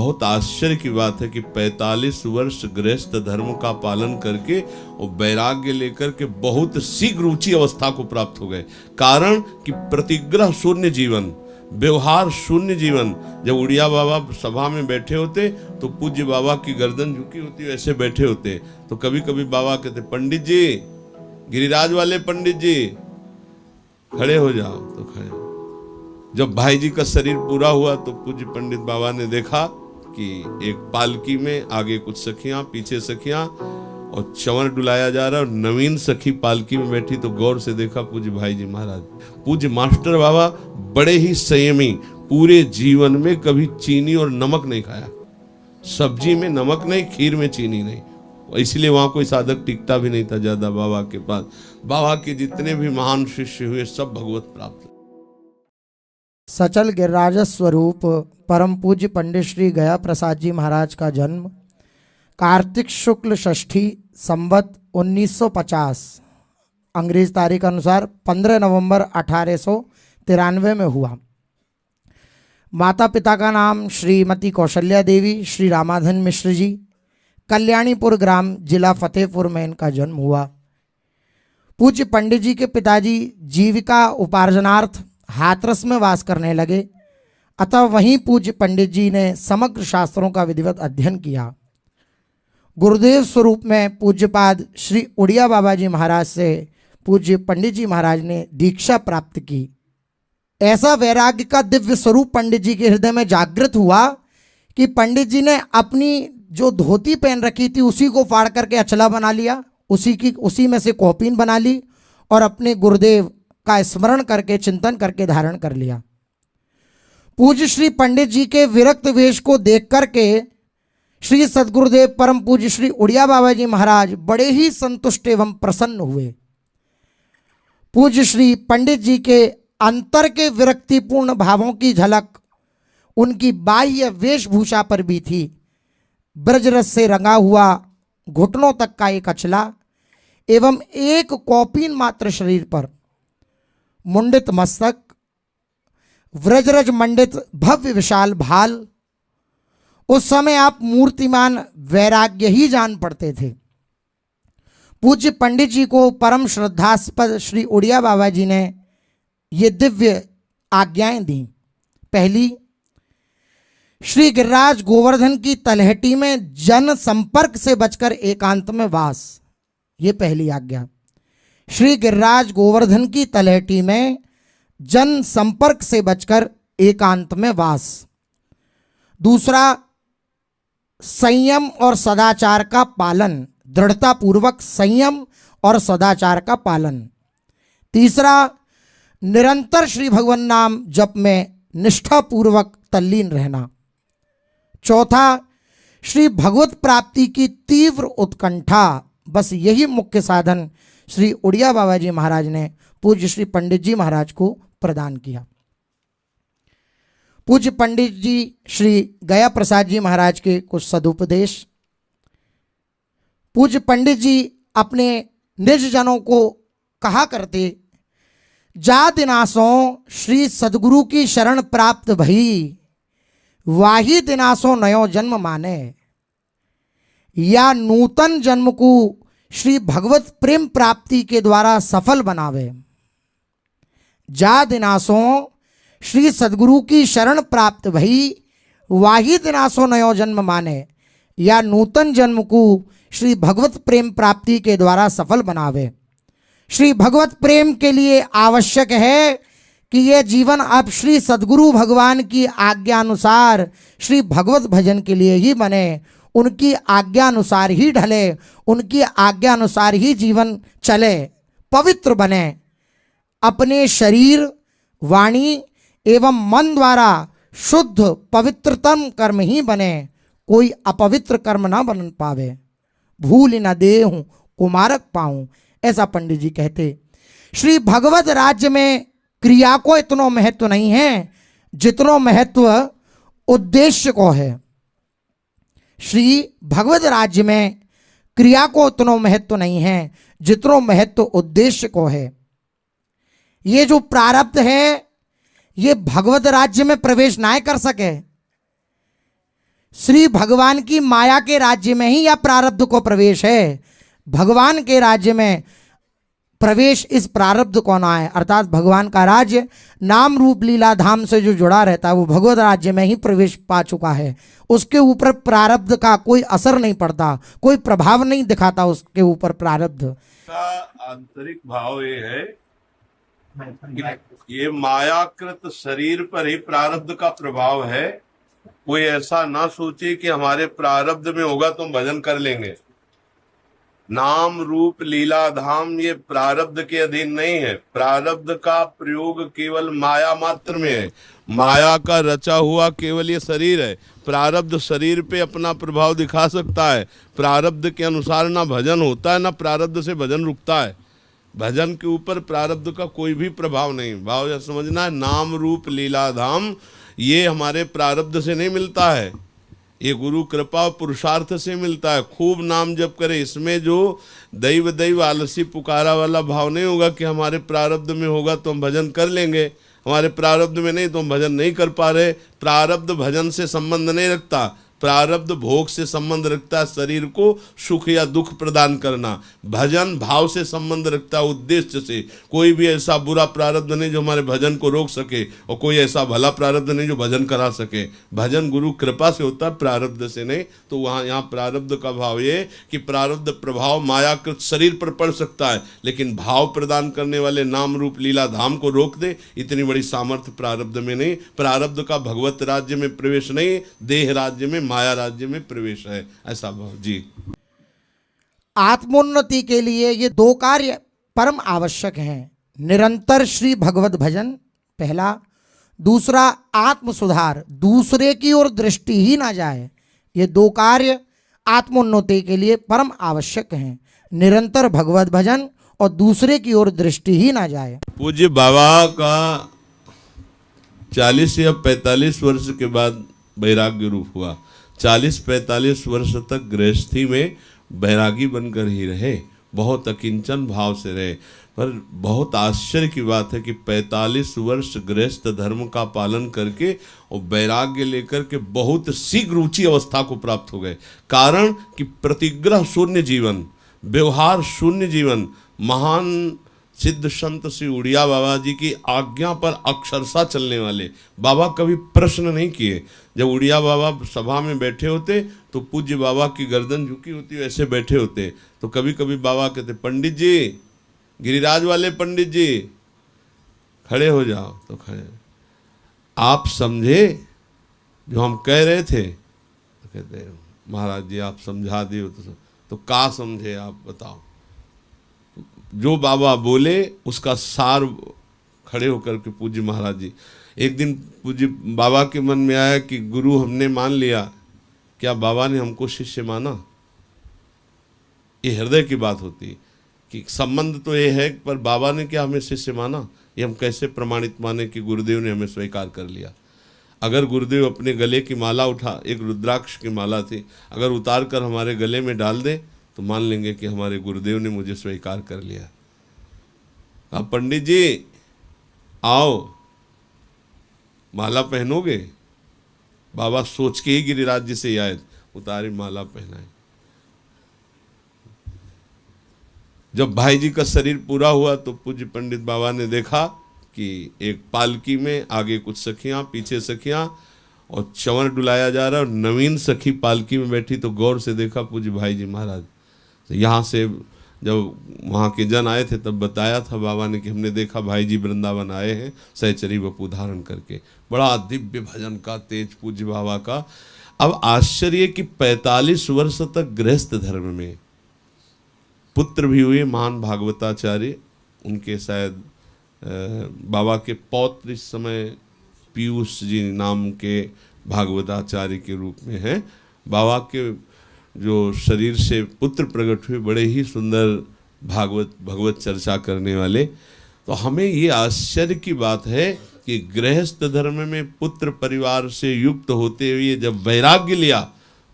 बहुत आश्चर्य की बात है कि 45 वर्ष गृहस्थ धर्म का पालन करके और वैराग्य लेकर के बहुत शीघ्र ऊंची अवस्था को प्राप्त हो गए। कारण कि प्रतिग्रह शून्य जीवन, व्यवहार शून्य जीवन। जब उड़िया बाबा सभा में बैठे होते तो पूज्य बाबा की गर्दन झुकी होती, वैसे बैठे होते। तो कभी कभी बाबा कहते, पंडित जी, गिरिराज वाले पंडित जी, खड़े हो जाओ। तो खड़े। जब भाई जी का शरीर पूरा हुआ तो पूज्य पंडित बाबा ने देखा कि एक पालकी में आगे कुछ सखियां, पीछे सखियां, और चंवर डुलाया जा रहा है, और नवीन सखी पालकी में बैठी। तो गौर से देखा पूज्य भाई जी महाराज, पूज्य मास्टर बाबा बड़े ही संयमी, पूरे जीवन में कभी चीनी और नमक नहीं खाया। सब्जी में नमक नहीं, खीर में चीनी नहीं। इसलिए वहां कोई साधक टिकता भी नहीं था ज्यादा बाबा के पास। बाबा के जितने भी महान शिष्य हुए सब भगवत प्राप्त। सचल गिरिराज स्वरूप परम पूज्य पंडित श्री गया प्रसाद जी महाराज का जन्म कार्तिक शुक्ल षष्ठी संवत 1950 अंग्रेज तारीख अनुसार 15 नवंबर 1893 में हुआ। माता पिता का नाम श्रीमती कौशल्या देवी, श्री रामाधन मिश्र जी, कल्याणीपुर ग्राम, जिला फतेहपुर में इनका जन्म हुआ। पूज्य पंडित जी के पिताजी जीविका उपार्जनार्थ हाथरस में वास करने लगे, अतः वहीं पूज्य पंडित जी ने समग्र शास्त्रों का विधिवत अध्ययन किया। गुरुदेव स्वरूप में पूज्यपाद श्री उड़िया बाबा जी महाराज से पूज्य पंडित जी महाराज ने दीक्षा प्राप्त की। ऐसा वैराग्य का दिव्य स्वरूप पंडित जी के हृदय में जागृत हुआ कि पंडित जी ने अपनी जो धोती पहन रखी थी उसी को फाड़ करके अचला बना लिया, उसी में से कौपीन बना ली और अपने गुरुदेव का स्मरण करके चिंतन करके धारण कर लिया। पूज्य श्री पंडित जी के विरक्त वेश को देख करके श्री सद्गुरुदेव परम पूज्य श्री उड़िया बाबा जी महाराज बड़े ही संतुष्ट एवं प्रसन्न हुए। पूज्य श्री पंडित जी के अंतर के विरक्तिपूर्ण भावों की झलक उनकी बाह्य वेशभूषा पर भी थी। ब्रजरस से रंगा हुआ घुटनों तक का एक अचला एवं एक कौपीन मात्र शरीर पर, मुंडित मस्तक, व्रजरज मंडित भव्य विशाल भाल। उस समय आप मूर्तिमान वैराग्य ही जान पड़ते थे। पूज्य पंडित जी को परम श्रद्धास्पद श्री उड़िया बाबा जी ने ये दिव्य आज्ञाएं दी। पहली, श्री गिरिराज गोवर्धन की तलहटी में जन संपर्क से बचकर एकांत में वास, ये पहली आज्ञा। श्री गिरिराज गोवर्धन की तलहटी में जन संपर्क से बचकर एकांत में वास। दूसरा, संयम और सदाचार का पालन, दृढ़ता पूर्वक संयम और सदाचार का पालन। तीसरा, निरंतर श्री भगवान नाम जप में निष्ठापूर्वक तल्लीन रहना। चौथा, श्री भगवत प्राप्ति की तीव्र उत्कंठा, बस यही मुख्य साधन श्री उड़िया बाबा जी महाराज ने पूज्य श्री पंडित जी महाराज को प्रदान किया। पूज्य पंडित जी श्री गया प्रसाद जी महाराज के कुछ सदुपदेश। पूज्य पंडित जी अपने निज जनों को कहा करते, जा दिनासों श्री सदगुरु की शरण प्राप्त भई, वाही दिनासों नयो जन्म माने, या नूतन जन्म को श्री भगवत प्रेम प्राप्ति के द्वारा सफल बनावे। जा दिनासों श्री सदगुरु की शरण प्राप्त भई, वाही दिनासों नयो जन्म माने, या नूतन जन्म को श्री भगवत प्रेम प्राप्ति के द्वारा सफल बनावे। श्री भगवत प्रेम के लिए आवश्यक है कि यह जीवन अब श्री सदगुरु भगवान की आज्ञा अनुसार श्री भगवत भजन के लिए ही बने, उनकी आज्ञा अनुसार ही ढले, उनकी आज्ञा अनुसार ही जीवन चले, पवित्र बने, अपने शरीर, वाणी एवं मन द्वारा शुद्ध पवित्रतम कर्म ही बने, कोई अपवित्र कर्म ना बन पावे। भूल न देहूं कुमारक पाऊं, ऐसा पंडित जी कहते। श्री भगवत राज्य में क्रिया को इतना महत्व नहीं है जितना महत्व उद्देश्य को है। श्री भगवत राज्य में क्रिया को उतना महत्व नहीं है जितना महत्व उद्देश्य को है। ये जो प्रारब्ध है ये भगवत राज्य में प्रवेश ना कर सके। श्री भगवान की माया के राज्य में ही या प्रारब्ध को प्रवेश है। भगवान के राज्य में प्रवेश इस प्रारब्ध को ना है, अर्थात भगवान का राज्य नाम रूप लीला धाम से जो जुड़ा रहता है वो भगवत राज्य में ही प्रवेश पा चुका है। उसके ऊपर प्रारब्ध का कोई असर नहीं पड़ता, कोई प्रभाव नहीं दिखाता उसके ऊपर प्रारब्ध का। आंतरिक भाव ये है कि ये मायाकृत शरीर पर ही प्रारब्ध का प्रभाव है। कोई ऐसा ना सोचे कि हमारे प्रारब्ध में होगा तो हम भजन कर लेंगे। नाम रूप लीला धाम ये प्रारब्ध के अधीन नहीं है। प्रारब्ध का प्रयोग केवल माया मात्र में है। माया का रचा हुआ केवल ये शरीर है। प्रारब्ध शरीर पे अपना प्रभाव दिखा सकता है। प्रारब्ध के अनुसार ना भजन होता है ना प्रारब्ध से भजन रुकता है। भजन के ऊपर प्रारब्ध का कोई भी प्रभाव नहीं। भाव यह समझना है, नाम रूप लीला धाम ये हमारे प्रारब्ध से नहीं मिलता है, ये गुरु कृपा पुरुषार्थ से मिलता है। खूब नाम जप करे, इसमें जो दैव दैव आलसी पुकारा वाला भाव नहीं होगा कि हमारे प्रारब्ध में होगा तो हम भजन कर लेंगे, हमारे प्रारब्ध में नहीं तो हम भजन नहीं कर पा रहे। प्रारब्ध भजन से संबंध नहीं रखता, प्रारब्ध भोग से संबंध रखता है, शरीर को सुख या दुख प्रदान करना। भजन भाव से संबंध रखता है, उद्देश्य से। कोई भी ऐसा बुरा प्रारब्ध नहीं जो हमारे भजन को रोक सके और कोई ऐसा भला प्रारब्ध नहीं जो भजन करा सके। भजन गुरु कृपा से होता है, प्रारब्ध से नहीं। तो वहाँ यहाँ प्रारब्ध का भाव ये कि प्रारब्ध प्रभाव मायाकृत शरीर पर पड़ सकता है, लेकिन भाव प्रदान करने वाले नाम रूप लीला धाम को रोक दे, इतनी बड़ी सामर्थ्य प्रारब्ध में नहीं। प्रारब्ध का भगवत राज्य में प्रवेश नहीं, देह राज्य में माया राज्य में प्रवेश है, ऐसा भाव जी। आत्मोन्नति के लिए ये दो कार्य परम आवश्यक हैं। निरंतर श्री भगवत भजन पहला, दूसरा आत्म सुधार, दूसरे की ओर दृष्टि ही ना जाए। ये दो कार्य आत्मोन्नति के लिए परम आवश्यक हैं। निरंतर भगवत भजन और दूसरे की ओर दृष्टि ही ना जाए। पूज्य बाबा का 40 या 45 वर्ष के बाद वैराग्य रूप हुआ। 40-45 वर्ष तक गृहस्थी में बैरागी बनकर ही रहे, बहुत अकिंचन भाव से रहे। पर बहुत आश्चर्य की बात है कि 45 वर्ष गृहस्थ धर्म का पालन करके और वैराग्य लेकर के बहुत शीघ्र ऊंची अवस्था को प्राप्त हो गए। कारण कि प्रतिग्रह शून्य जीवन, व्यवहार शून्य जीवन। महान सिद्ध संत श्री उड़िया बाबा जी की आज्ञा पर अक्षरशः चलने वाले। बाबा कभी प्रश्न नहीं किए। जब उड़िया बाबा सभा में बैठे होते तो पूज्य बाबा की गर्दन झुकी होती, ऐसे बैठे होते। तो कभी कभी बाबा कहते, पंडित जी, गिरिराज वाले पंडित जी खड़े हो जाओ। तो खड़े, आप समझे जो हम कह रहे थे? तो कहते, महाराज जी आप समझा दिए। तो का समझे आप बताओ। जो बाबा बोले उसका सार खड़े होकर के पूज्य महाराज जी। एक दिन पूज्य बाबा के मन में आया कि गुरु हमने मान लिया, क्या बाबा ने हमको शिष्य माना? ये हृदय की बात होती कि संबंध तो ये है, पर बाबा ने क्या हमें शिष्य माना? ये हम कैसे प्रमाणित माने कि गुरुदेव ने हमें स्वीकार कर लिया? अगर गुरुदेव अपने गले की माला उठा, एक रुद्राक्ष की माला थी, अगर उतार कर हमारे गले में डाल दे तो मान लेंगे कि हमारे गुरुदेव ने मुझे स्वीकार कर लिया। अब पंडित जी आओ, माला पहनोगे? बाबा सोच के ही गिरिराज जी से आए, उतारी माला पहनाए। जब भाई जी का शरीर पूरा हुआ तो पूज्य पंडित बाबा ने देखा कि एक पालकी में आगे कुछ सखियां, पीछे सखियां, और चंवर डुलाया जा रहा है, और नवीन सखी पालकी में बैठी। तो गौर से देखा पूज्य भाई जी महाराज। तो यहाँ से जब वहाँ के जन आए थे तब बताया था बाबा ने कि हमने देखा भाई जी वृंदावन आए हैं सहचरी वपु धारण करके। बड़ा दिव्य भजन का तेज पूज्य बाबा का। अब आश्चर्य कि 45 वर्ष तक गृहस्थ धर्म में पुत्र भी हुए महान भागवताचार्य। उनके शायद बाबा के पौत्र इस समय पीयूष जी नाम के भागवताचार्य के रूप में हैं। बाबा के जो शरीर से पुत्र प्रकट हुए, बड़े ही सुंदर भगवत चर्चा करने वाले। तो हमें ये आश्चर्य की बात है कि गृहस्थ धर्म में पुत्र परिवार से युक्त होते हुए जब वैराग्य लिया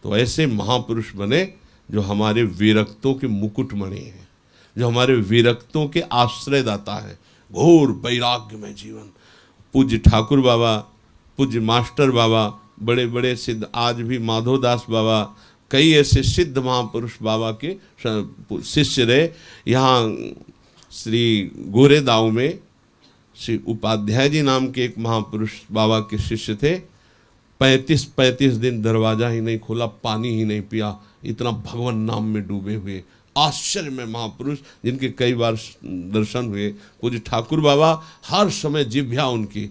तो ऐसे महापुरुष बने जो हमारे विरक्तों के मुकुटमणि हैं, जो हमारे विरक्तों के आश्रयदाता हैं। घोर वैराग्य में जीवन। पूज्य ठाकुर बाबा, पूज्य मास्टर बाबा, बड़े बड़े सिद्ध, आज भी माधोदास बाबा, कई ऐसे सिद्ध महापुरुष बाबा के शिष्य रहे। यहाँ श्री गोरेदाऊ में श्री उपाध्याय जी नाम के एक महापुरुष बाबा के शिष्य थे। 35 दिन दरवाजा ही नहीं खोला, पानी ही नहीं पिया, इतना भगवान नाम में डूबे हुए आश्चर्य में महापुरुष, जिनके कई बार दर्शन हुए। पूज्य ठाकुर बाबा हर समय जिह्वा उनकी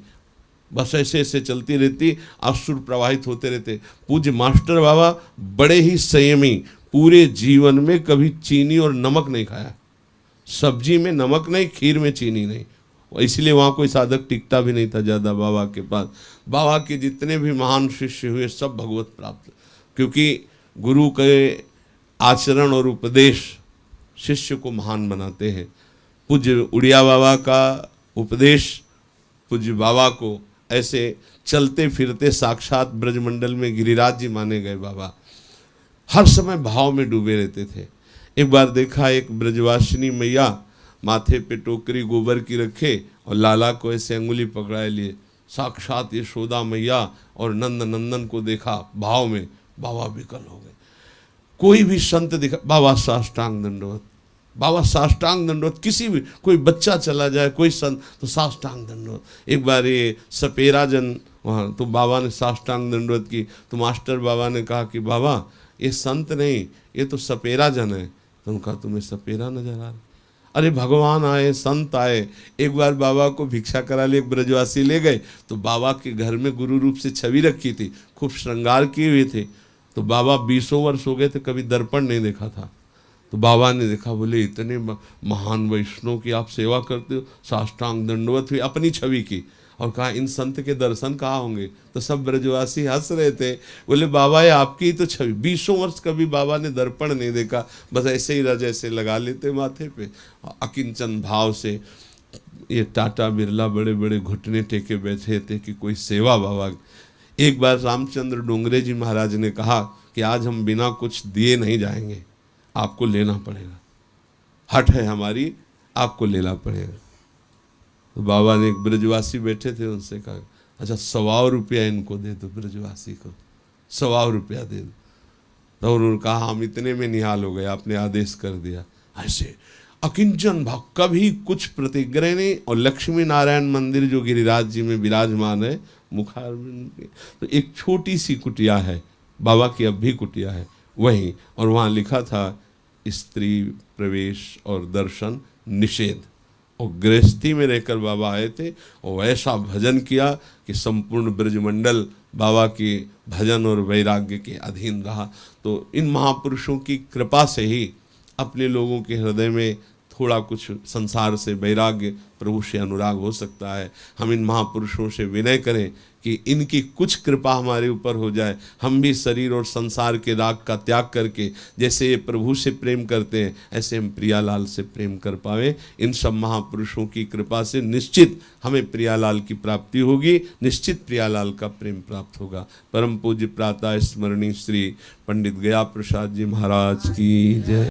बस ऐसे ऐसे चलती रहती, आंसू प्रवाहित होते रहते। पूज्य मास्टर बाबा बड़े ही संयमी, पूरे जीवन में कभी चीनी और नमक नहीं खाया, सब्जी में नमक नहीं, खीर में चीनी नहीं, इसलिए वहाँ कोई साधक टिकता भी नहीं था ज़्यादा बाबा के पास। बाबा के जितने भी महान शिष्य हुए सब भगवत प्राप्त, क्योंकि गुरु के आचरण और उपदेश शिष्य को महान बनाते हैं। पूज्य उड़िया बाबा का उपदेश पूज्य बाबा को ऐसे चलते फिरते साक्षात ब्रजमंडल में गिरिराज जी माने गए बाबा, हर समय भाव में डूबे रहते थे। एक बार देखा एक ब्रजवासिनी मैया माथे पे टोकरी गोबर की रखे और लाला को ऐसे अंगुली पकड़ाए लिए, साक्षात यशोदा मैया और नंद नंदन को देखा भाव में, बाबा विकल हो गए। कोई भी संत दिखा, बाबा साष्टांग दंडवत, बाबा साष्टांग दंडवत, किसी भी कोई बच्चा चला जाए कोई संत तो साष्टांग दंडवत। एक बार ये सपेरा जन वहाँ तो बाबा ने साष्टांग दंडवत की, तो मास्टर बाबा ने कहा कि बाबा ये संत नहीं, ये तो सपेरा जन है। तो उनका तुम्हें सपेरा नजर आ रहा? अरे भगवान आए, संत आए। एक बार बाबा को भिक्षा करा लिए, एक ब्रजवासी ले गए, तो बाबा के घर में गुरु रूप से छवि रखी थी, खूब श्रृंगार किए हुए थे। तो बाबा 20 वर्ष हो गए थे, कभी दर्पण नहीं देखा था। तो बाबा ने देखा, बोले इतने महान वैष्णव की आप सेवा करते हो, साष्टांग दंडवत हुई अपनी छवि की, और कहा इन संत के दर्शन कहाँ होंगे? तो सब ब्रजवासी हंस रहे थे, बोले बाबा ये आपकी तो छवि। 20 वर्ष कभी बाबा ने दर्पण नहीं देखा, बस ऐसे ही रज ऐसे लगा लेते माथे पे अकिंचन भाव से। ये टाटा बिरला बड़े बड़े घुटने टेके बैठे थे कि कोई सेवा बाबा। एक बार रामचंद्र डोंगरे जी महाराज ने कहा कि आज हम बिना कुछ दिए नहीं जाएंगे, आपको लेना पड़ेगा, हट है हमारी, आपको लेना पड़ेगा। तो बाबा ने एक ब्रजवासी बैठे थे, उनसे कहा अच्छा 100 रुपया इनको दे दो, ब्रजवासी को 100 रुपया दे दो। तो उन्होंने कहा हम इतने में निहाल हो गए, आपने आदेश कर दिया। ऐसे अकिंचन भाव, कभी कुछ प्रतिग्रह नहीं। और लक्ष्मी नारायण मंदिर जो गिरिराज जी में विराजमान है मुखारबिंद के, तो एक छोटी सी कुटिया है, बाबा की अब भी कुटिया है वहीं, और वहाँ लिखा था स्त्री प्रवेश और दर्शन निषेध। और गृहस्थी में रहकर बाबा आए थे और ऐसा भजन किया कि संपूर्ण ब्रजमंडल बाबा के भजन और वैराग्य के अधीन रहा। तो इन महापुरुषों की कृपा से ही अपने लोगों के हृदय में थोड़ा कुछ संसार से वैराग्य, प्रभु से अनुराग हो सकता है। हम इन महापुरुषों से विनय करें कि इनकी कुछ कृपा हमारे ऊपर हो जाए, हम भी शरीर और संसार के राग का त्याग करके जैसे ये प्रभु से प्रेम करते हैं ऐसे हम प्रियालाल से प्रेम कर पाएं। इन सब महापुरुषों की कृपा से निश्चित हमें प्रियालाल की प्राप्ति होगी, निश्चित प्रियालाल का प्रेम प्राप्त होगा। परम पूज्य प्रातः स्मरणीय श्री पंडित गया प्रसाद जी महाराज की जय।